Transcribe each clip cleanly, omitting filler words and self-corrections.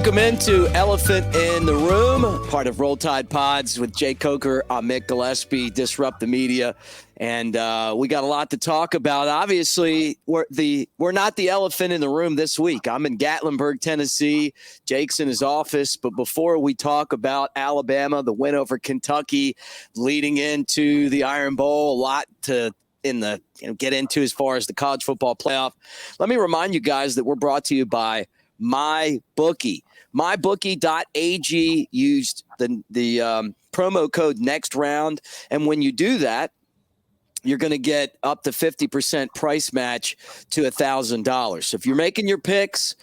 Welcome into Elephant in the Room, part of Roll Tide Pods with Jay Coker, Mick Gillispie, Disrupt the Media. And we got a lot to talk about. Obviously, we're not the elephant in the room this week. I'm in Gatlinburg, Tennessee. Jake's in his office. But before we talk about Alabama, the win over Kentucky, leading into the Iron Bowl, a lot to get into as far as the college football playoff. Let me remind you guys that we're brought to you by MyBookie. MyBookie.ag used the promo code next round. And when you do that, you're going to get up to 50% price match to $1,000. So if you're making your picks,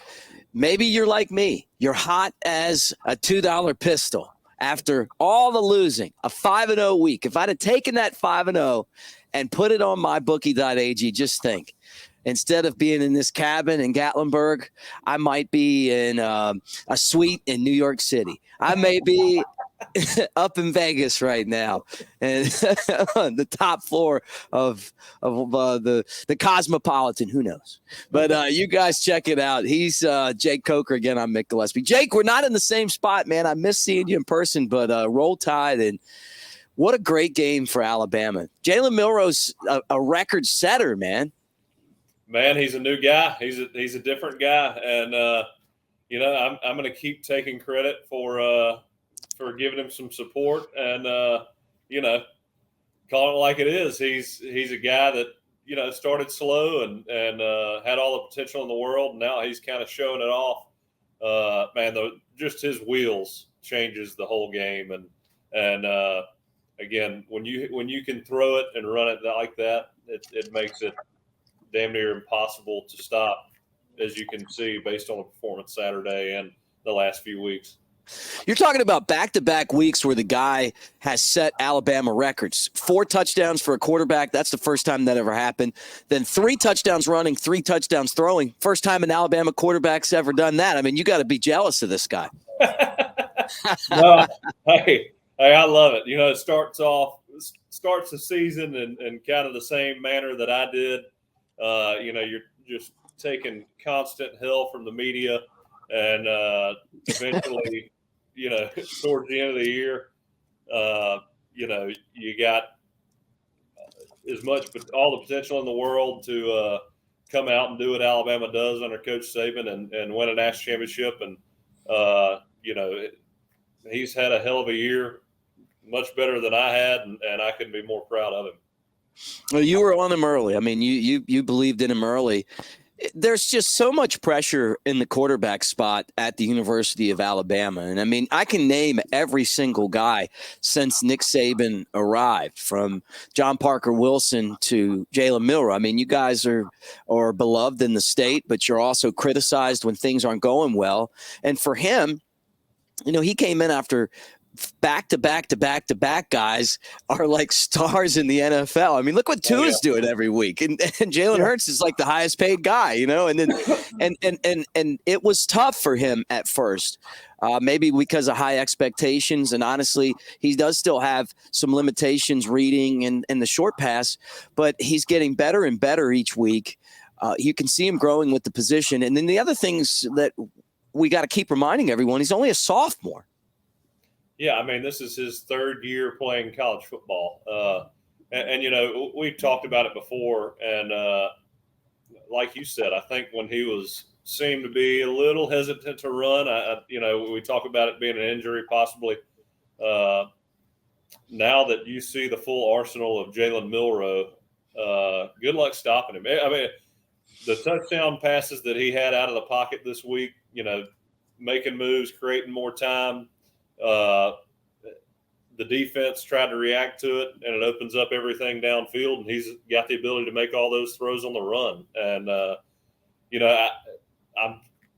maybe you're like me. You're hot as a $2 pistol after all the losing, a 5-0 week. If I'd have taken that 5-0 and put it on MyBookie.ag, just think. Instead of being in this cabin in Gatlinburg, I might be in a suite in New York City. I may be up in Vegas right now, and on the top floor of the Cosmopolitan. Who knows? But you guys check it out. He's Jake Coker again. I'm Mick Gillispie. Jake, we're not in the same spot, man. I miss seeing you in person, but Roll Tide, and what a great game for Alabama. Jalen Milroe's a record setter, man. Man, he's a new guy. He's a different guy, and I'm going to keep taking credit for giving him some support, and calling it like it is. He's a guy that started slow and had all the potential in the world. And now he's kind of showing it off. Just his wheels changes the whole game, and again, when you can throw it and run it like that, it makes it damn near impossible to stop, as you can see based on the performance Saturday and the last few weeks. You're talking about back-to-back weeks where the guy has set Alabama records. 4 touchdowns for a quarterback. That's the first time that ever happened. Then 3 touchdowns running, 3 touchdowns throwing. First time an Alabama quarterback's ever done that. I mean, you got to be jealous of this guy. No, hey, I love it. It starts the season in kind of the same manner that I did. You're just taking constant hell from the media, and eventually, towards the end of the year, you got as much, all the potential in the world to come out and do what Alabama does under Coach Saban and win a national championship. And he's had a hell of a year, much better than I had, and I couldn't be more proud of him. Well, you were on him early. I mean, you believed in him early. There's just so much pressure in the quarterback spot at the University of Alabama. And I mean, I can name every single guy since Nick Saban arrived, from John Parker Wilson to Jalen Milroe. I mean, you guys are beloved in the state, but you're also criticized when things aren't going well. And for him, he came in after back-to-back guys are like stars in the NFL. I mean, look what Tua's doing every week, and Jalen Hurts is like the highest paid guy, and then and it was tough for him at first, maybe because of high expectations, and honestly, he does still have some limitations reading and the short pass, but he's getting better and better each week. You can see him growing with the position, and then the other things that we got to keep reminding everyone: he's only a sophomore. Yeah, I mean, this is his 3rd year playing college football. And we've talked about it before. And like you said, I think when he seemed to be a little hesitant to run, we talk about it being an injury possibly. Now that you see the full arsenal of Jalen Milroe, good luck stopping him. I mean, the touchdown passes that he had out of the pocket this week, making moves, creating more time. The defense tried to react to it, and it opens up everything downfield, and he's got the ability to make all those throws on the run. And,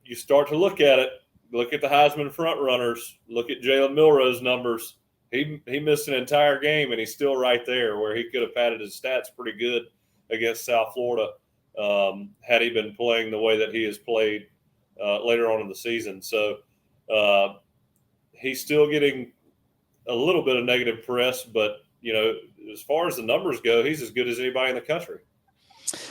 you start to look at it, look at the Heisman front runners, look at Jalen Milroe's numbers. He missed an entire game, and he's still right there where he could have padded his stats pretty good against South Florida had he been playing the way that he has played later on in the season. So, he's still getting a little bit of negative press, but, as far as the numbers go, he's as good as anybody in the country.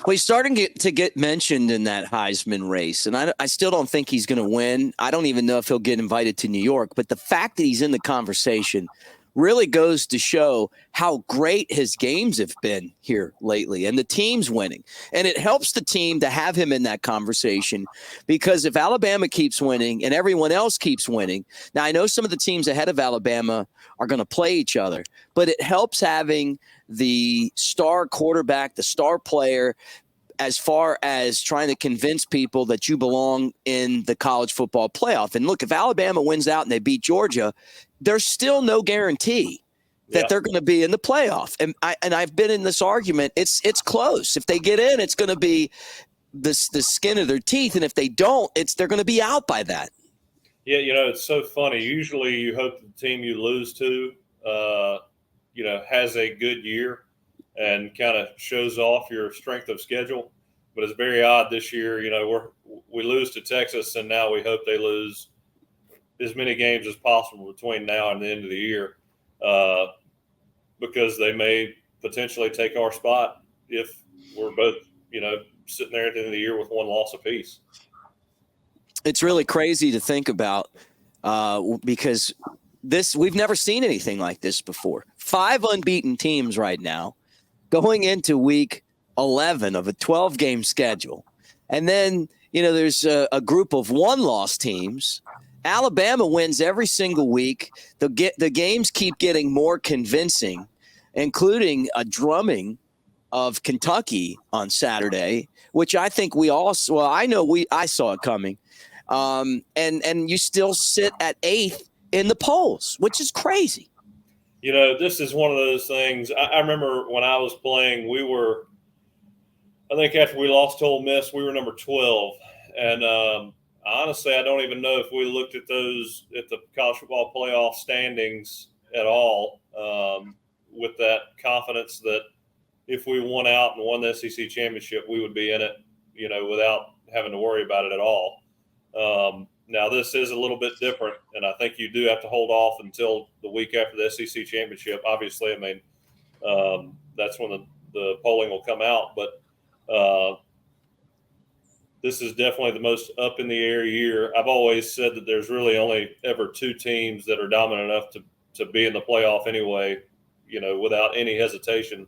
Well, he's starting to get mentioned in that Heisman race, and I still don't think he's going to win. I don't even know if he'll get invited to New York, but the fact that he's in the conversation really goes to show how great his games have been here lately, and the team's winning. And it helps the team to have him in that conversation, because if Alabama keeps winning and everyone else keeps winning, now I know some of the teams ahead of Alabama are going to play each other, but it helps having the star quarterback, the star player, as far as trying to convince people that you belong in the college football playoff. And look, if Alabama wins out and they beat Georgia, there's still no guarantee that they're going to be in the playoff. And I've been in this argument. It's close. If they get in, it's going to be the skin of their teeth, and if they don't, they're going to be out by that. Yeah, it's so funny. Usually, you hope the team you lose to, has a good year and kind of shows off your strength of schedule. But it's very odd this year. We lose to Texas, and now we hope they lose as many games as possible between now and the end of the year, because they may potentially take our spot if we're both, sitting there at the end of the year with one loss apiece. It's really crazy to think about, because we've never seen anything like this before. 5 unbeaten teams right now going into week 11 of a 12-game schedule. And then, there's a group of 1-loss teams. Alabama wins every single week. The games keep getting more convincing, including a drumming of Kentucky on Saturday, which I think I saw it coming. And you still sit at 8th in the polls, which is crazy. This is one of those things. I remember when I was playing, I think after we lost to Ole Miss, we were number 12. And honestly, I don't even know if we looked at the college football playoff standings at all, with that confidence that if we won out and won the SEC championship, we would be in it, without having to worry about it at all. Now, this is a little bit different, and I think you do have to hold off until the week after the SEC championship. Obviously, that's when the polling will come out. But this is definitely the most up-in-the-air year. I've always said that there's really only ever 2 teams that are dominant enough to be in the playoff anyway, without any hesitation.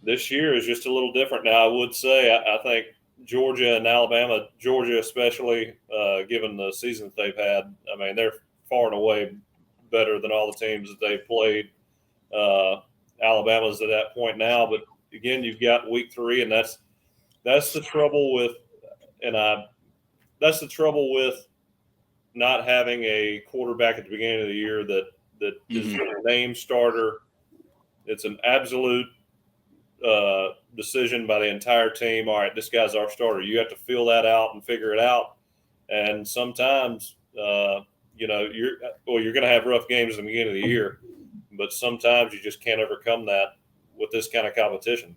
This year is just a little different. Now, I would say I think Georgia and Alabama, Georgia especially, given the season that they've had, they're far and away better than all the teams that they've played. Alabama's at that point now, but again, you've got week 3, and that's the trouble with, not having a quarterback at the beginning of the year that is a name starter. It's an absolute decision by the entire team. All right, this guy's our starter. You have to feel that out and figure it out. And sometimes, you're going to have rough games at the beginning of the year, but sometimes you just can't overcome that with this kind of competition.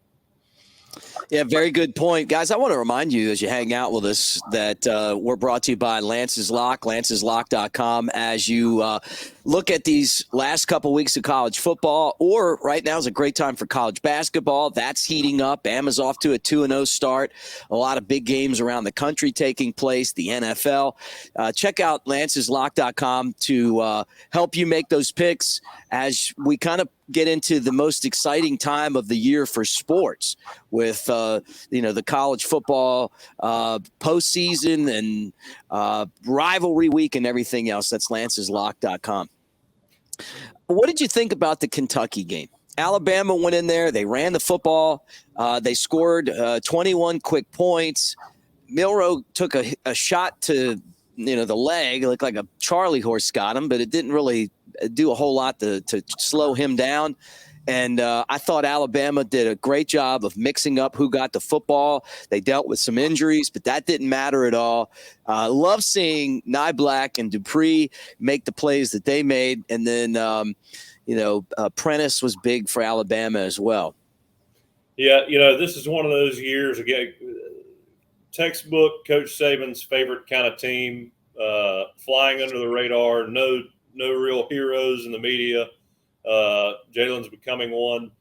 Yeah, very good point. Guys, I want to remind you as you hang out with us that we're brought to you by Lance's Lock, lanceslock.com. As you look at these last couple weeks of college football, or right now is a great time for college basketball. That's heating up. Bama's off to a 2-0 start. A lot of big games around the country taking place, the NFL. Check out lanceslock.com to help you make those picks as we kind of get into the most exciting time of the year for sports with, the college football postseason and rivalry week and everything else. That's lanceslock.com. What did you think about the Kentucky game? Alabama went in there. They ran the football. They scored 21 quick points. Milroe took a shot to, the leg. It looked like a Charlie horse got him, but it didn't really do a whole lot to slow him down. And I thought Alabama did a great job of mixing up who got the football. They dealt with some injuries, but that didn't matter at all. Love seeing Nyblack and Dupree make the plays that they made. And then, Prentice was big for Alabama as well. Yeah, this is one of those years, again, textbook Coach Saban's favorite kind of team, flying under the radar, no real heroes in the media. Jalen's becoming one.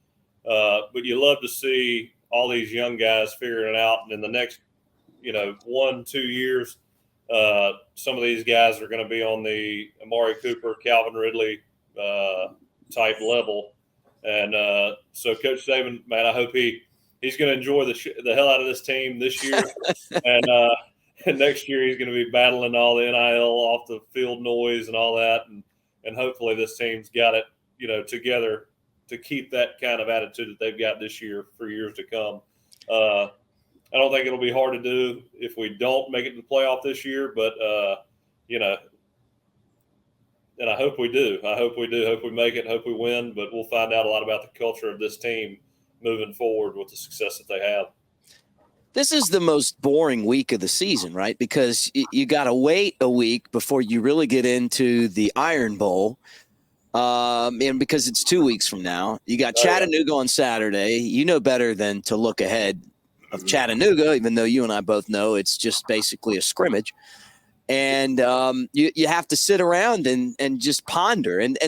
But you love to see all these young guys figuring it out. And in the next, 1-2 years, some of these guys are going to be on the Amari Cooper, Calvin Ridley type level. And so Coach Saban, man, I hope he's going to enjoy the hell out of this team this year. And next year he's going to be battling all the NIL off the field noise and all that. And hopefully this team's got it, together to keep that kind of attitude that they've got this year for years to come. I don't think it'll be hard to do if we don't make it to the playoff this year, but, and I hope we do. Hope we make it, hope we win, but we'll find out a lot about the culture of this team moving forward with the success that they have. This is the most boring week of the season, right? Because you got to wait a week before you really get into the Iron Bowl. And because it's 2 weeks from now, you got Chattanooga on Saturday. You know better than to look ahead of Chattanooga, even though you and I both know it's just basically a scrimmage. And you have to sit around and just ponder. And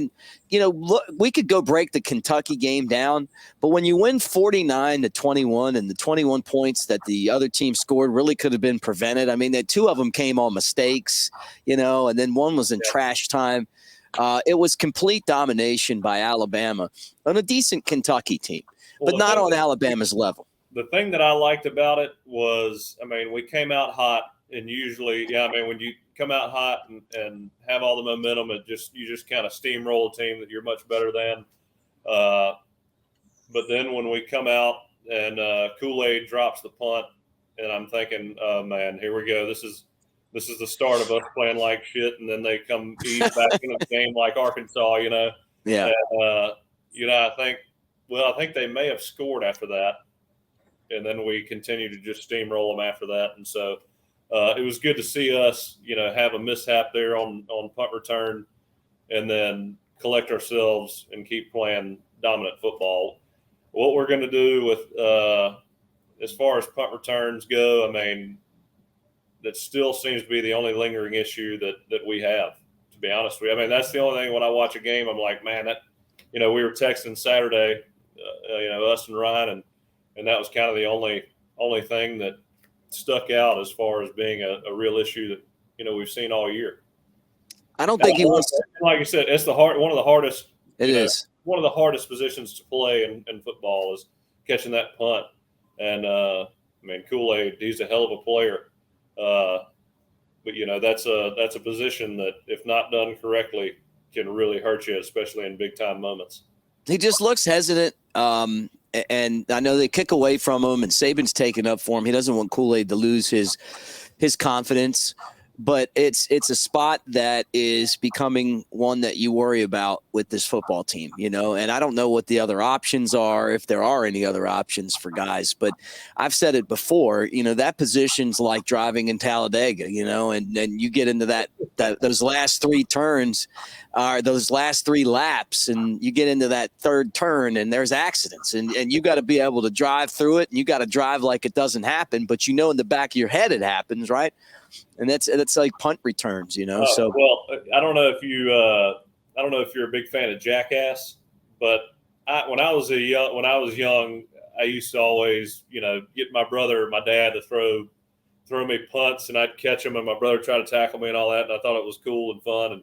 look, we could go break the Kentucky game down, but when you win 49-21 and the 21 points that the other team scored really could have been prevented. I mean, the two of them came on mistakes, and then one was in trash time. It was complete domination by Alabama on a decent Kentucky team, but not on Alabama's level. The thing that I liked about it was, we came out hot. And usually, when you come out hot and have all the momentum, you just kind of steamroll a team that you're much better than. But then when we come out and Kool-Aid drops the punt, and I'm thinking, oh man, here we go. This is the start of us playing like shit, and then they come ease back in the game like Arkansas, Yeah. And, I think they may have scored after that, and then we continue to just steamroll them after that, and so. It was good to see us, have a mishap there on punt return and then collect ourselves and keep playing dominant football. What we're going to do with as far as punt returns go, that still seems to be the only lingering issue that we have, to be honest with you. That's the only thing when I watch a game, I'm like, man, that, we were texting Saturday, us and Ryan, and that was kind of the only thing that stuck out as far as being a real issue that we've seen all year. I don't think he wants. Like you said, it's one of the hardest. It is one of the hardest positions to play in football is catching that punt. And Kool-Aid, he's a hell of a player. But that's a position that, if not done correctly, can really hurt you, especially in big time moments. He just looks hesitant. And I know they kick away from him, and Saban's taking up for him. He doesn't want Kool-Aid to lose his confidence, but it's a spot that is becoming one that you worry about with this football team, and I don't know what the other options are, if there are any other options for guys, but I've said it before, that position's like driving in Talladega, and then you get into those last three turns, those last three laps, and you get into that third turn and there's accidents, and you got to be able to drive through it, and you got to drive like it doesn't happen, but in the back of your head it happens, right? And that's like punt returns, So well, I don't know if you're a big fan of Jackass, but when I was young, I used to always, get my brother or my dad to throw me punts, and I'd catch them, and my brother tried to tackle me and all that, and I thought it was cool and fun, and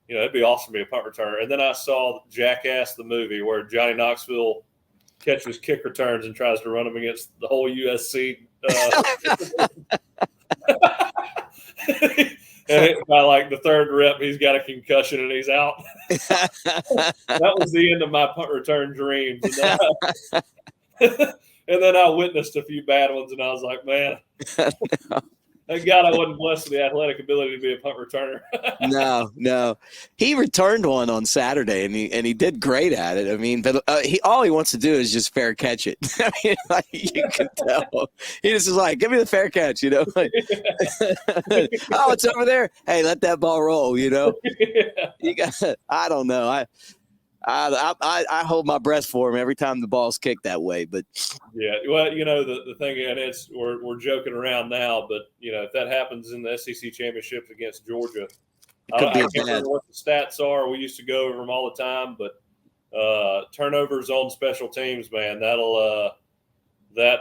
it'd be awesome to be a punt returner. And then I saw Jackass the movie, where Johnny Knoxville catches kick returns and tries to run them against the whole USC. And by like the third rep, he's got a concussion and he's out. That was the end of my punt return dreams. And then I witnessed a few bad ones, and I was like, man, thank God I wasn't blessed with the athletic ability to be a punt returner. No. He returned one on Saturday, and he did great at it. But all he wants to do is just fair catch it. You can tell. He just is like, give me the fair catch, Oh, it's over there. Hey, let that ball roll, You got. I don't know. I hold my breath for him every time the ball's kicked that way. But yeah, well, the thing, and we're joking around now, but if that happens in the SEC championships against Georgia, I can't remember what the stats are. We used to go over them all the time, but turnovers on special teams, man, that'll that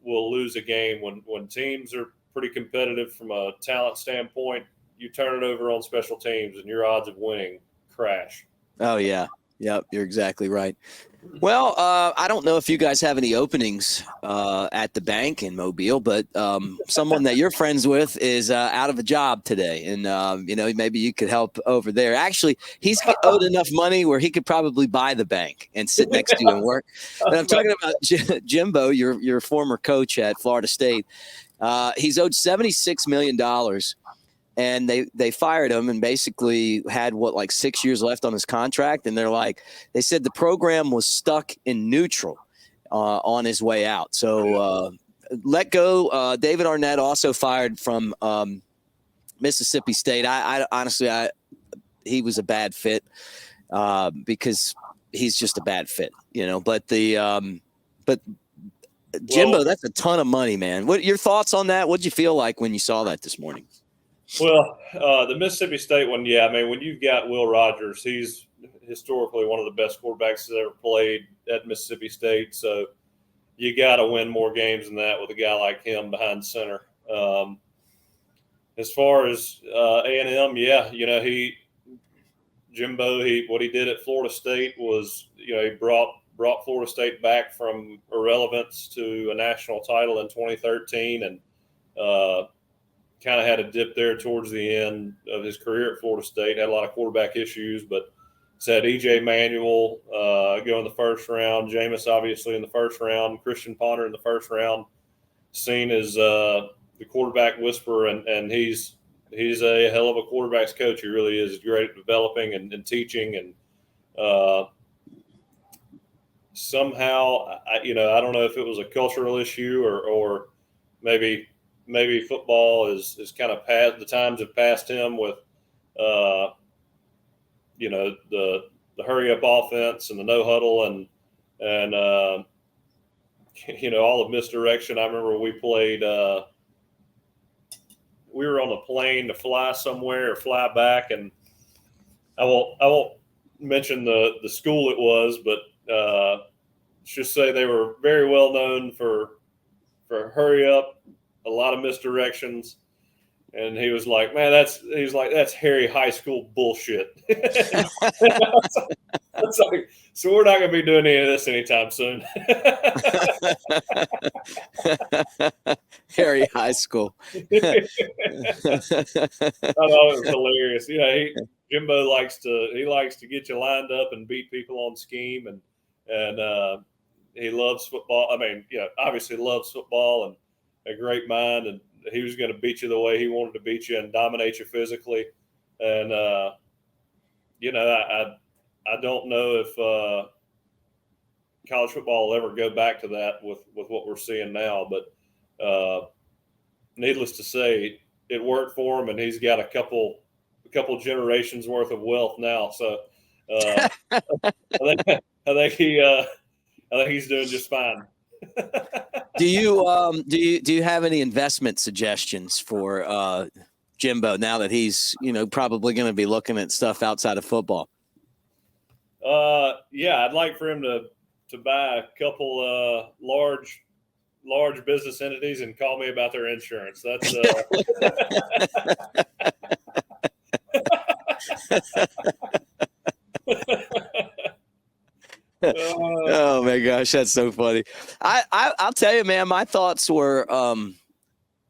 will lose a game when teams are pretty competitive from a talent standpoint. You turn it over on special teams, and your odds of winning crash. Oh yeah, yep, you're exactly right. Well, I don't know if you guys have any openings at the bank in Mobile, but someone that you're friends with is out of a job today, and maybe you could help over there. Actually, he's owed enough money where he could probably buy the bank and sit next to you and work. And I'm talking about Jimbo, your former coach at Florida State. He's owed $76 million. And they fired him and basically had like 6 years left on his contract. And they said the program was stuck in neutral on his way out. So let go. David Arnett also fired from Mississippi State. I honestly, he was a bad fit because he's just a bad fit, but Jimbo, that's a ton of money, man. What your thoughts on that? What'd you feel like when you saw that this morning? Well, the Mississippi State one, yeah. I mean, when you've got Will Rogers, he's historically one of the best quarterbacks that ever played at Mississippi State. So you got to win more games than that with a guy like him behind center. As far as A&M, yeah, Jimbo, what he did at Florida State was, he brought Florida State back from irrelevance to a national title in 2013, and kind of had a dip there towards the end of his career at Florida State. Had a lot of quarterback issues, but said E.J. Manuel go in the first round, Jameis obviously in the first round, Christian Ponder in the first round, seen as the quarterback whisperer, and he's a hell of a quarterback's coach. He really is. He's great at developing and teaching, and somehow, I don't know if it was a cultural issue or maybe football is kind of past, the times have passed him with, the hurry up offense and the no huddle and all of misdirection. I remember we played, we were on a plane to fly somewhere or fly back, and I won't mention the school it was, but just say they were very well known for hurry up, a lot of misdirections, and he was like, "Man, that's Harry high school bullshit." It's like, so we're not going to be doing any of this anytime soon. Harry high school. I thought it was hilarious. Jimbo likes to get you lined up and beat people on scheme, and he loves football. I mean, obviously loves football and a great mind, and he was going to beat you the way he wanted to beat you and dominate you physically. And I don't know if college football will ever go back to that with what we're seeing now, but needless to say, it worked for him, and he's got a couple generations worth of wealth now. So I think he's doing just fine. Do you have any investment suggestions for Jimbo now that he's probably going to be looking at stuff outside of football? Yeah, I'd like for him to buy a couple large business entities and call me about their insurance. That's oh my gosh, that's so funny. I'll tell you, man, my thoughts were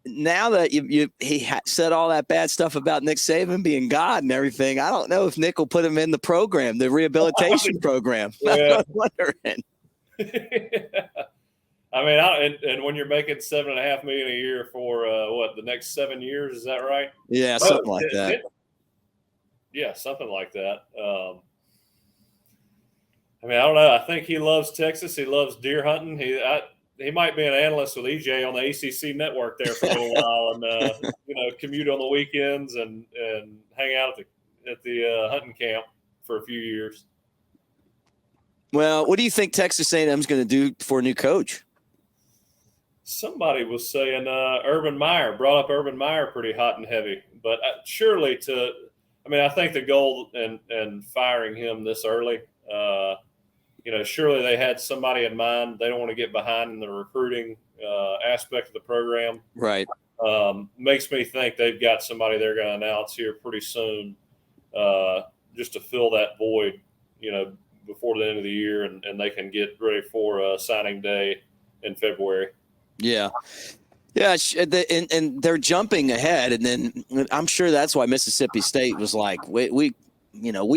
now that he said all that bad stuff about Nick Saban being God and everything. I don't know if Nick will put him in the program, the rehabilitation program. Yeah. I'm wondering. I mean, and when you're making $7.5 million a year for the next 7 years, is that right? Yeah, something like that. Yeah, something like that. I mean, I don't know. I think he loves Texas. He loves deer hunting. He might be an analyst with EJ on the ACC network there for a little while, and commute on the weekends and hang out at the hunting camp for a few years. Well, what do you think Texas A&M is going to do for a new coach? Somebody was saying Urban Meyer, brought up Urban Meyer pretty hot and heavy, but surely I think the goal in firing him this early, surely they had somebody in mind. They don't want to get behind in the recruiting aspect of the program. Right. Makes me think they've got somebody they're going to announce here pretty soon, just to fill that void, before the end of the year, and they can get ready for signing day in February. Yeah. Yeah, and they're jumping ahead, and then I'm sure that's why Mississippi State was like, we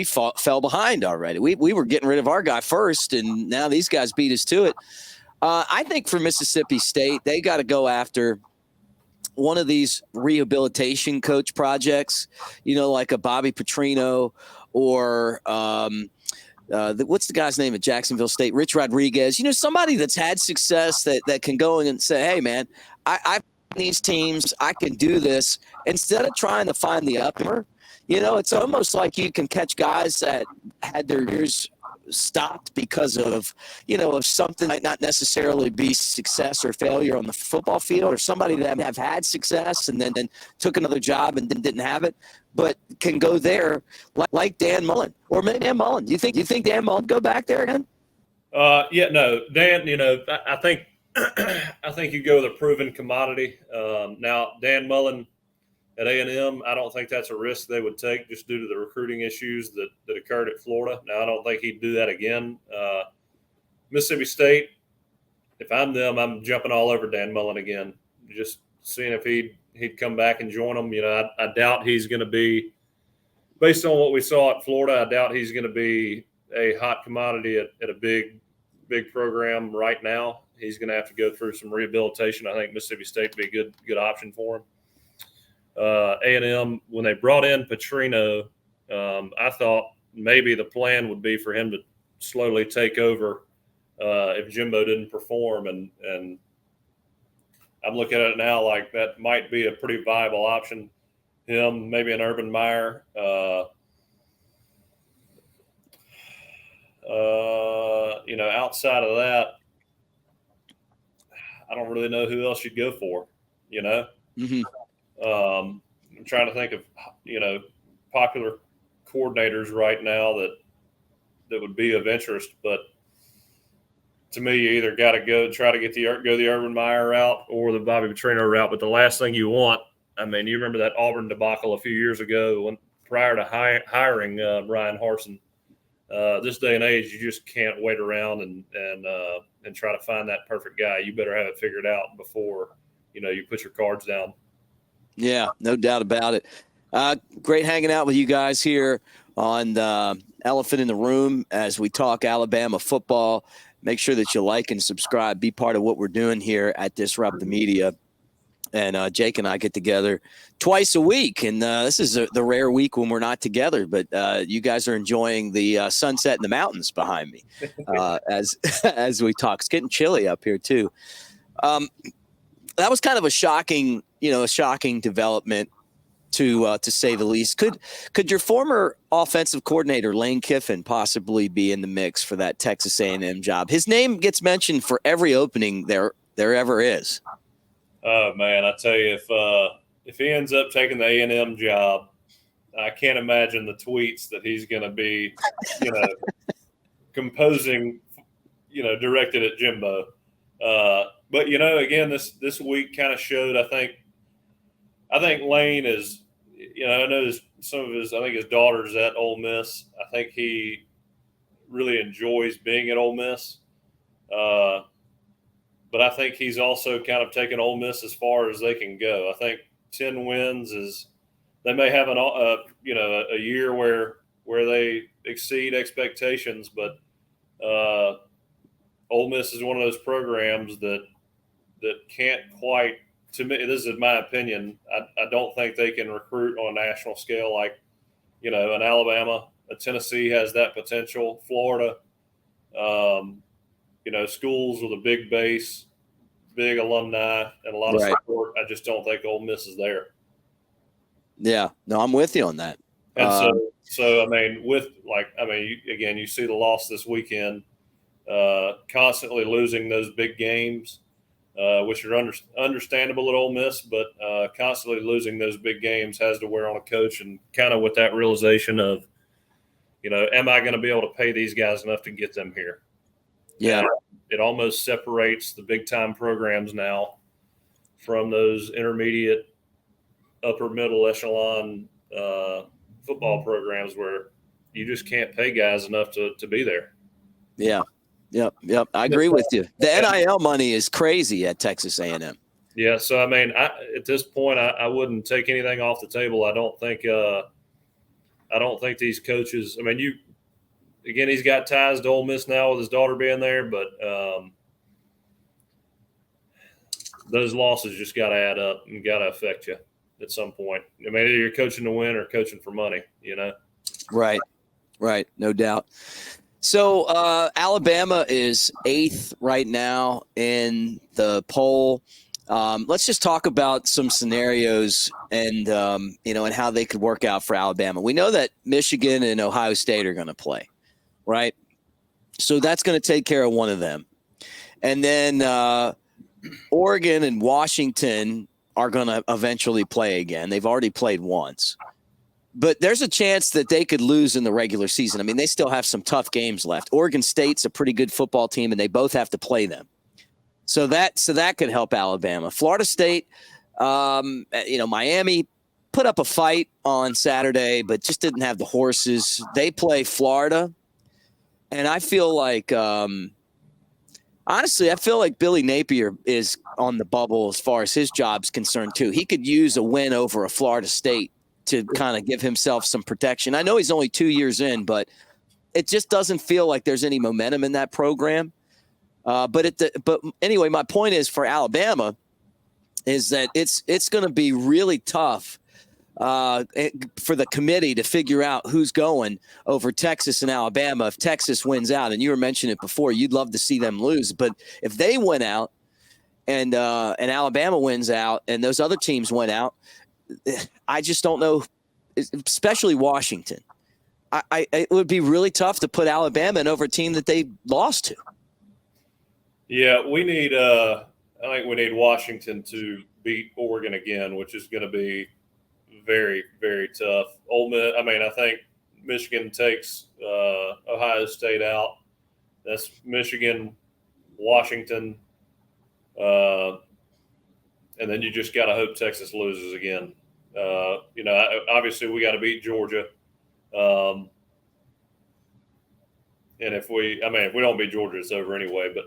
fell behind already. We were getting rid of our guy first, and now these guys beat us to it. I think for Mississippi State, they got to go after one of these rehabilitation coach projects, like a Bobby Petrino or what's the guy's name at Jacksonville State? Rich Rodriguez. Somebody that's had success that can go in and say, hey, man, I've these teams, I can do this, instead of trying to find the upper. It's almost like you can catch guys that had their ears stopped because of something that might not necessarily be success or failure on the football field, or somebody that have had success and then took another job and then didn't have it, but can go there like Dan Mullen, or maybe Dan Mullen. Do you think Dan Mullen go back there again? Yeah, no, Dan. I think I think you go with a proven commodity. Now, Dan Mullen at A&M, I don't think that's a risk they would take just due to the recruiting issues that occurred at Florida. Now, I don't think he'd do that again. Mississippi State, if I'm them, I'm jumping all over Dan Mullen again, just seeing if he'd come back and join them. I doubt he's going to be, based on what we saw at Florida, I doubt he's going to be a hot commodity at a big program right now. He's going to have to go through some rehabilitation. I think Mississippi State would be a good option for him. A&M, when they brought in Petrino, I thought maybe the plan would be for him to slowly take over if Jimbo didn't perform. And I'm looking at it now like that might be a pretty viable option. Him, maybe an Urban Meyer. Outside of that, I don't really know who else you'd go for, Mm-hmm. I'm trying to think of, popular coordinators right now that would be of interest, but to me, you either got to go the Urban Meyer route or the Bobby Petrino route. But the last thing you want, you remember that Auburn debacle a few years ago prior to hiring Brian Harsin. This day and age, you just can't wait around and try to find that perfect guy. You better have it figured out before you put your cards down. Yeah, no doubt about it. Great hanging out with you guys here on the Elephant in the Room as we talk Alabama football. Make sure that you like and subscribe. Be part of what we're doing here at Disrupt the Media. And Jake and I get together twice a week. And this is the rare week when we're not together. But you guys are enjoying the sunset in the mountains behind me as we talk. It's getting chilly up here, too. That was kind of a shocking development, to say the least. Could your former offensive coordinator Lane Kiffin possibly be in the mix for that Texas A&M job? His name gets mentioned for every opening there ever is. Oh man, I tell you, if he ends up taking the A&M job, I can't imagine the tweets that he's going to be, composing, directed at Jimbo. But again, this week kind of showed. I think Lane is, I know some of his daughter's at Ole Miss. I think he really enjoys being at Ole Miss. But I think he's also kind of taken Ole Miss as far as they can go. I think 10 wins they may have a year where they exceed expectations, but Ole Miss is one of those programs that can't quite. To me, this is my opinion. I don't think they can recruit on a national scale like an Alabama, a Tennessee has that potential. Florida, schools with a big base, big alumni, and a lot of support. I just don't think Ole Miss is there. Yeah, no, I'm with you on that. And you see the loss this weekend, constantly losing those big games, which are understandable at Ole Miss, but constantly losing those big games has to wear on a coach, and kind of with that realization of, am I going to be able to pay these guys enough to get them here? Yeah. And it almost separates the big time programs now from those intermediate, upper middle echelon football programs where you just can't pay guys enough to be there. Yeah. Yep. I agree with you. The NIL money is crazy at Texas A&M. Yeah. So, I mean, at this point, I wouldn't take anything off the table. I don't think these coaches, I mean, again, he's got ties to Ole Miss now with his daughter being there, but those losses just got to add up and got to affect you at some point. I mean, either you're coaching to win or coaching for money, you know? Right. No doubt. So Alabama is 8th right now in the poll. Let's just talk about some scenarios and, and how they could work out for Alabama. We know that Michigan and Ohio State are going to play, right? So that's going to take care of one of them. And then Oregon and Washington are going to eventually play again. They've already played once. But there's a chance that they could lose in the regular season. I mean, they still have some tough games left. Oregon State's a pretty good football team, and they both have to play them. So that could help Alabama. Florida State, Miami put up a fight on Saturday, but just didn't have the horses. They play Florida, and I feel like honestly, I feel like Billy Napier is on the bubble as far as his job's concerned, too. He could use a win over a Florida State to kind of give himself some protection. I know he's only 2 years in, but it just doesn't feel like there's any momentum in that program. But anyway, my point is for Alabama is that it's going to be really tough for the committee to figure out who's going over Texas and Alabama if Texas wins out. And you were mentioning it before, you'd love to see them lose. But if they win out and Alabama wins out and those other teams went out, I just don't know, especially Washington. It would be really tough to put Alabama in over a team that they lost to. Yeah, we need I think we need Washington to beat Oregon again, which is going to be very, very tough. Ole Miss, I think Michigan takes Ohio State out. That's Michigan, Washington, and then you just got to hope Texas loses again. Obviously we got to beat Georgia. And if we don't beat Georgia, it's over anyway. But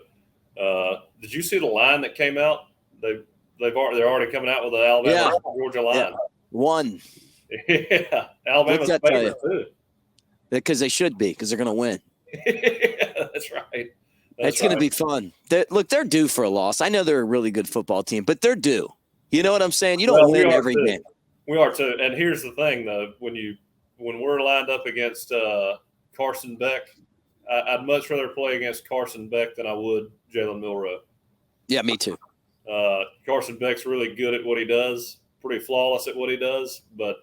did you see the line that came out? They're already coming out with the Alabama Georgia line. Yeah. One. Yeah, Alabama's favorite too. Because they should be, because they're going to win. Yeah, that's right. It's going to be fun. They're due for a loss. I know they're a really good football team, but they're due. You know what I'm saying? You don't win every game. We are too. And here's the thing, though: when we're lined up against Carson Beck, I'd much rather play against Carson Beck than I would Jalen Milroe. Yeah, me too. Carson Beck's really good at what he does, pretty flawless at what he does, but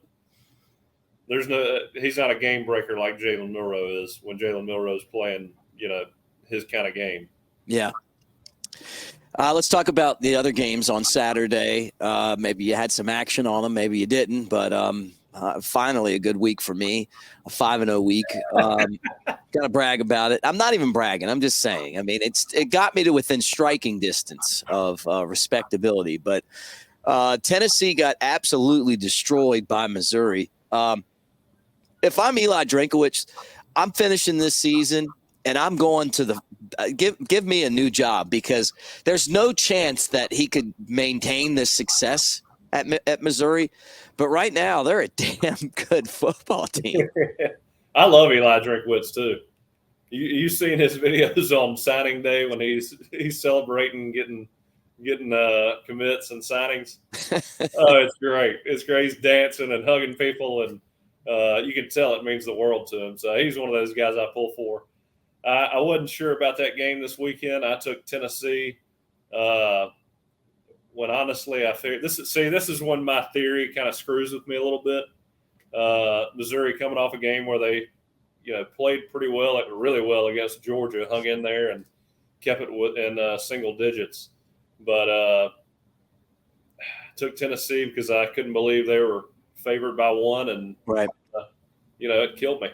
he's not a game breaker like Jalen Milroe is when Jalen Milroe's playing, his kind of game. Yeah. Let's talk about the other games on Saturday. Maybe you had some action on them, maybe you didn't, but finally a good week for me, a 5-0 week. Got to brag about it. I'm not even bragging. I'm just saying. I mean, it got me to within striking distance of respectability, but Tennessee got absolutely destroyed by Missouri. If I'm Eli Drinkowitz, I'm finishing this season and I'm going to give me a new job, because there's no chance that he could maintain this success at Missouri. But right now, they're a damn good football team. I love Eli Drinkowitz too. You seen his videos on signing day when he's celebrating getting commits and signings? Oh, it's great. It's great. He's dancing and hugging people, and you can tell it means the world to him. So he's one of those guys I pull for. I wasn't sure about that game this weekend. I took Tennessee when honestly I figured this is when my theory kind of screws with me a little bit. Missouri coming off a game where they played pretty well, really well against Georgia, hung in there and kept it in single digits. But took Tennessee because I couldn't believe they were favored by one, and right. It killed me.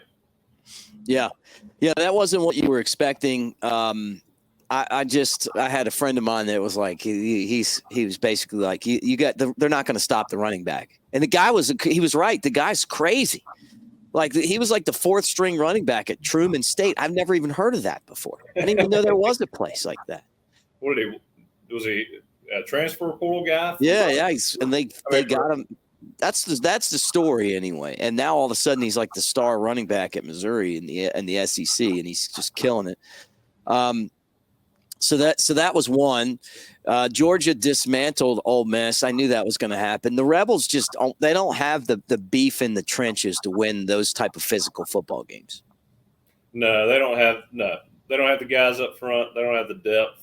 Yeah, that wasn't what you were expecting. I had a friend of mine that was like, he was basically like, they're not going to stop the running back. And the guy he was right. The guy's crazy. Like he was like the 4th string running back at Truman State. I've never even heard of that before. I didn't even know there was a place like that. Was he a transfer portal guy? Yeah. And they got him. That's the story anyway. And now all of a sudden he's like the star running back at Missouri in the SEC, and he's just killing it. So that was one. Georgia dismantled Ole Miss. I knew that was going to happen. The Rebels they don't have the beef in the trenches to win those type of physical football games. No, they don't have the guys up front. They don't have the depth.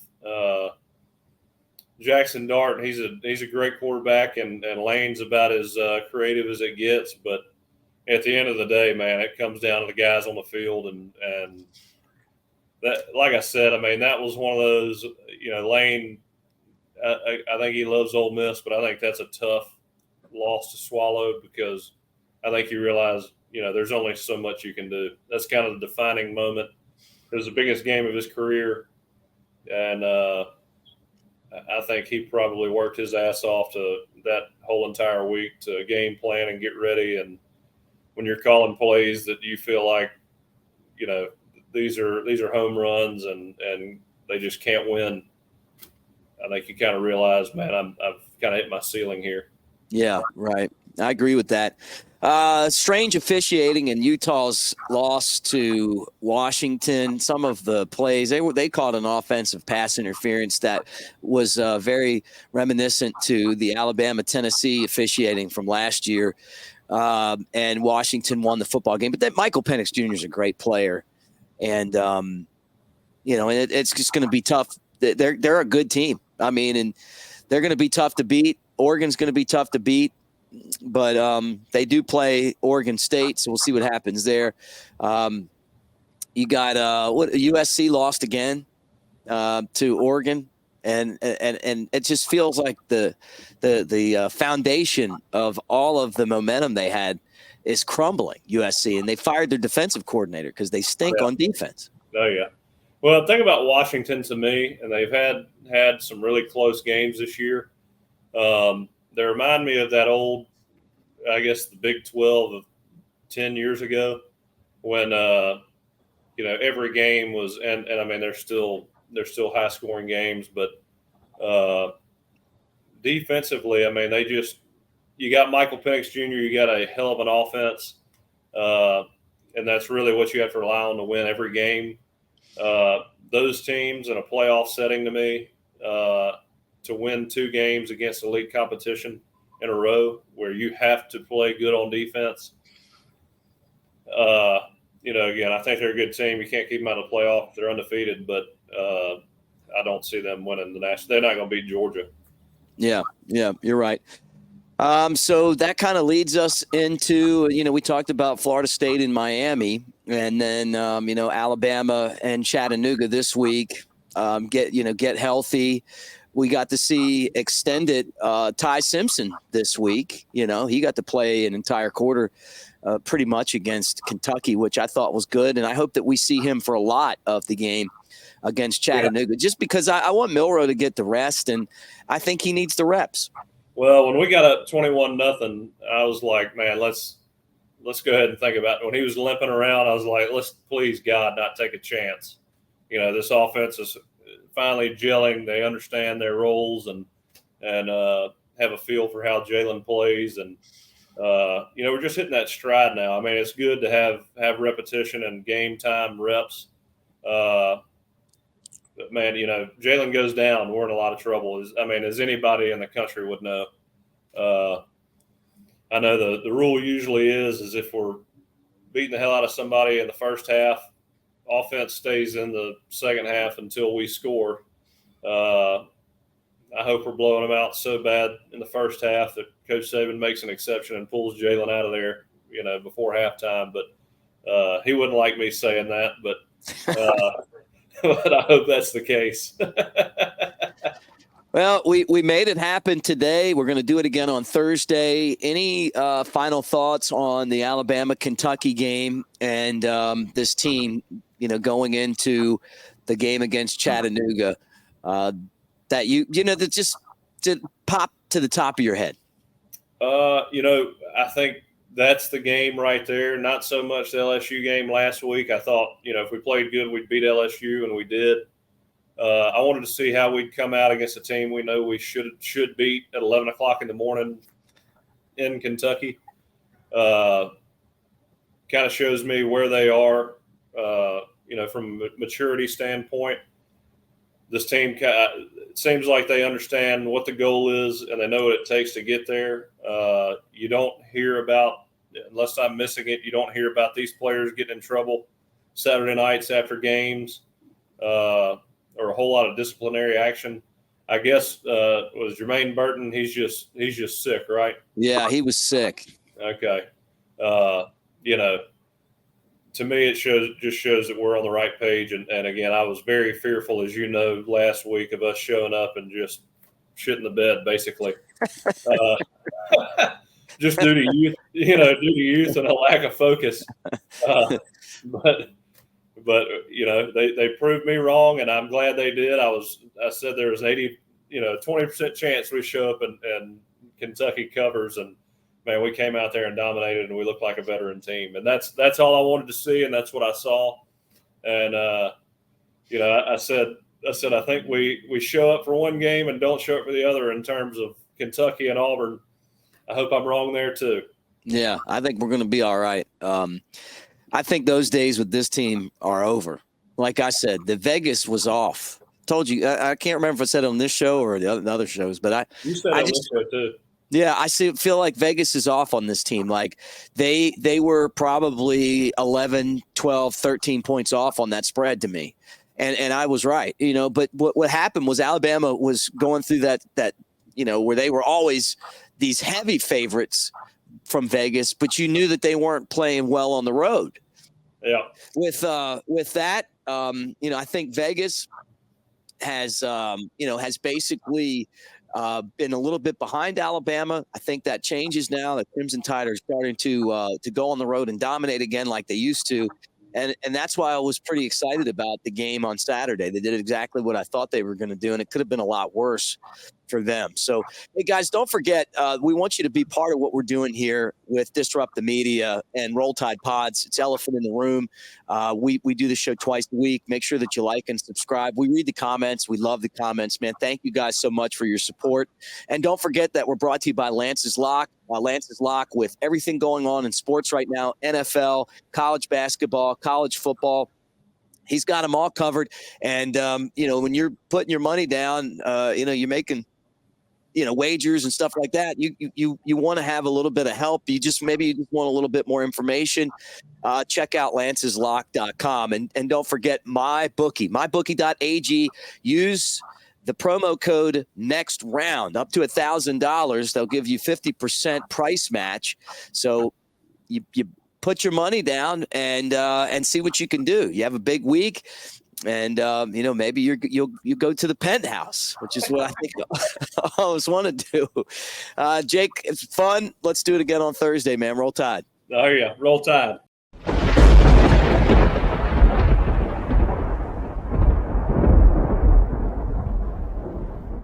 Jackson Dart, he's a great quarterback, and Lane's about as creative as it gets. But at the end of the day, man, it comes down to the guys on the field, and that, like I said, I mean, that was one of those. Lane, I think he loves Ole Miss, but I think that's a tough loss to swallow, because I think you realize, there's only so much you can do. That's kind of the defining moment. It was the biggest game of his career, and I think he probably worked his ass off to that whole entire week to game plan and get ready. And when you're calling plays that you feel like, these are home runs and they just can't win, I think you kind of realize, man, I've kind of hit my ceiling here. Yeah, right. I agree with that. Strange officiating in Utah's loss to Washington. Some of the plays, they called an offensive pass interference that was very reminiscent to the Alabama-Tennessee officiating from last year. And Washington won the football game. But Michael Penix Jr. is a great player. And, it's just going to be tough. They're a good team. I mean, and they're going to be tough to beat. Oregon's going to be tough to beat. But they do play Oregon State, so we'll see what happens there. You got USC lost again to Oregon, and it just feels like the foundation of all of the momentum they had is crumbling. USC, and they fired their defensive coordinator because they stink on defense. Oh yeah. Well, the thing about Washington to me, and they've had some really close games this year. They remind me of that old, I guess, the Big 12 of 10 years ago when, every game was, and I mean, they're still high scoring games, but defensively, I mean, you got Michael Penix Jr., you got a hell of an offense, and that's really what you have to rely on to win every game. Those teams in a playoff setting, to me, to win 2 games against elite competition in a row where you have to play good on defense. Again, I think they're a good team. You can't keep them out of the playoff. They're undefeated, but I don't see them winning the national. They're not going to beat Georgia. Yeah, you're right. So that kind of leads us into, we talked about Florida State and Miami, and then, Alabama and Chattanooga this week. Get healthy. We got to see extended Ty Simpson this week. He got to play an entire quarter pretty much against Kentucky, which I thought was good. And I hope that we see him for a lot of the game against Chattanooga, just because I want Milroe to get the rest, and I think he needs the reps. Well, when we got up 21-0, I was like, man, let's go ahead and think about it. When he was limping around, I was like, let's please God not take a chance. This offense is finally gelling. They understand their roles and have a feel for how Jalen plays. And, we're just hitting that stride now. I mean, it's good to have repetition and game time reps. But, man, Jalen goes down, we're in a lot of trouble. As anybody in the country would know. I know the rule usually is if we're beating the hell out of somebody in the first half, offense stays in the second half until we score. I hope we're blowing them out so bad in the first half that Coach Saban makes an exception and pulls Jalen out of there, before halftime. But he wouldn't like me saying that, but but I hope that's the case. Well, we made it happen today. We're going to do it again on Thursday. Any final thoughts on the Alabama-Kentucky game and this team, going into the game against Chattanooga that that just did pop to the top of your head? I think that's the game right there. Not so much the LSU game last week. I thought, if we played good, we'd beat LSU, and we did. I wanted to see how we'd come out against a team we know we should beat at 11 o'clock in the morning in Kentucky. Kind of shows me where they are, from a maturity standpoint. This team, it seems like they understand what the goal is and they know what it takes to get there. You don't hear about, unless I'm missing it, you don't hear about these players getting in trouble Saturday nights after games or a whole lot of disciplinary action. I guess was Jermaine Burton. He's just sick, right? Yeah, he was sick. Okay. To me, it just shows that we're on the right page. And again, I was very fearful, as you know, last week of us showing up and just shitting the bed, basically. Just due to youth and a lack of focus. But they proved me wrong, and I'm glad they did. I said there was 20% chance we show up and Kentucky covers, and man, we came out there and dominated, and we looked like a veteran team. And that's all I wanted to see, and that's what I saw. And I said I think we show up for one game and don't show up for the other in terms of Kentucky and Auburn. I hope I'm wrong there too. Yeah, I think we're going to be all right. I think those days with this team are over. Like I said, the Vegas was off. Told you, I can't remember if I said it on this show or the other shows, but you said it on this show too. Yeah, feel like Vegas is off on this team. Like they were probably 11, 12, 13 points off on that spread to me. And I was right, but what happened was Alabama was going through that where they were always these heavy favorites from Vegas, but you knew that they weren't playing well on the road. Yeah. With that, I think Vegas has basically been a little bit behind Alabama. I think that changes now. The Crimson Tide are starting to go on the road and dominate again like they used to. And that's why I was pretty excited about the game on Saturday. They did exactly what I thought they were going to do, and it could have been a lot worse for them. So, hey, guys, don't forget, we want you to be part of what we're doing here with Disrupt the Media and Roll Tide Pods. It's Elephant in the Room. We do the show twice a week. Make sure that you like and subscribe. We read the comments. We love the comments, man. Thank you guys so much for your support. And don't forget that we're brought to you by Lance's Lock. Lance's Lock with everything going on in sports right now, NFL, college basketball, college football. He's got them all covered. And, when you're putting your money down, you're making – wagers and stuff like that. You want to have a little bit of help. You just want a little bit more information. Check out lanceslock.com and don't forget mybookie.ag. Use the promo code next round up to $1,000. They'll give you 50% price match. So you put your money down and see what you can do. You have a big week. And maybe you'll go to the penthouse, which is what I think I always want to do. Jake, it's fun. Let's do it again on Thursday, man. Roll Tide. Oh yeah, Roll Tide.